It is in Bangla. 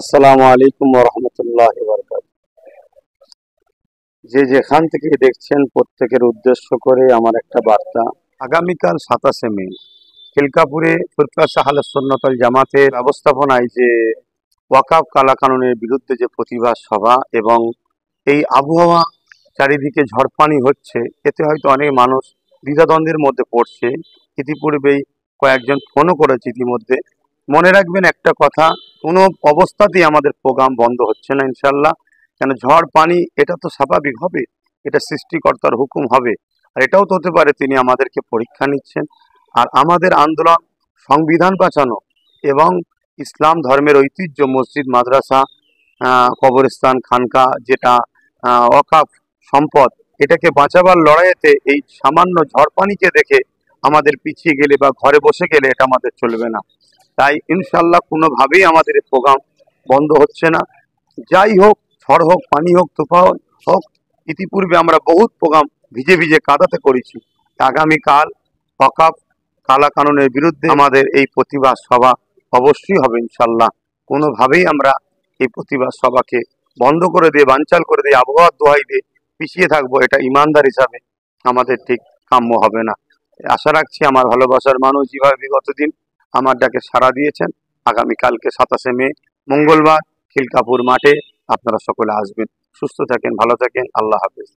আসসালামু আলাইকুম ওয়া রাহমাতুল্লাহি ওয়া বারাকাতুহু। যে যেখান থেকে দেখছেন প্রত্যেকের উদ্দেশ্য করে আমার একটা বার্তা। আগামীকাল 27শে মে খিলকাপুরে ফুরফুরা আহলে সুন্নাত ওয়াল জামাতের ব্যবস্থাপনায় যে ওয়াকফ কালাকানুনের বিরুদ্ধে যে প্রতিবাদ সভা এবং এই আবহাওয়া চারিদিকে ঝড়পানি হচ্ছে, এতে হয়তো অনেক মানুষ দ্বিধাদ্বন্দ্বের মধ্যে পড়ছে। ইতিপূর্বেই কয়েকজন ফোনও করেছে ইতিমধ্যে। মনে রাখবেন একটা কথা, কোনো অবস্থাতেই আমাদের প্রোগ্রাম বন্ধ হচ্ছে না ইনশাল্লাহ। কেন, ঝড় পানি এটা তো স্বাভাবিক হবে, এটা সৃষ্টিকর্তার হুকুম হবে। আর এটাও তো হতে পারে তিনি আমাদেরকে পরীক্ষা নিচ্ছেন। আর আমাদের আন্দোলন সংবিধান বাঁচানো এবং ইসলাম ধর্মের ঐতিহ্য মসজিদ মাদ্রাসা কবরস্থান খানকা যেটা ওয়াকফ সম্পদ, এটাকে বাঁচাবার লড়াইয়েতে এই সামান্য ঝড় পানিকে দেখে আমাদের পিছিয়ে গেলে বা ঘরে বসে গেলে এটা আমাদের চলবে না। তাই ইনশাল্লাহ কোনোভাবেই আমাদের এই প্রোগ্রাম বন্ধ হচ্ছে না। যাই হোক, ঝড় হোক, পানি হোক, তুফান হোক, ইতিপূর্বে আমরা বহুত প্রোগ্রাম ভিজে ভিজে কাদাতে করেছি। আগামীকাল ওয়াকফ কালা কানুনের বিরুদ্ধে আমাদের এই প্রতিবাদ সভা অবশ্যই হবে ইনশাল্লাহ। কোনোভাবেই আমরা এই প্রতিবাদ সভাকে বন্ধ করে দিয়ে, বানচাল করে দিয়ে, আবহাওয়ার দোহাই দিয়ে পিছিয়ে থাকবো, এটা ইমানদার হিসাবে আমাদের ঠিক কাম্য হবে না। আশা রাখছি আমার ভালোবাসার মানুষ যেভাবে বিগত দিন আমার ডাকে সাড়া দিয়েছেন, আগামীকালকে 27শে মে মঙ্গলবার খিলকাপুর মাঠে আপনারা সকলে আসবেন। সুস্থ থাকেন, ভালো থাকেন, আল্লাহ হাফেজ।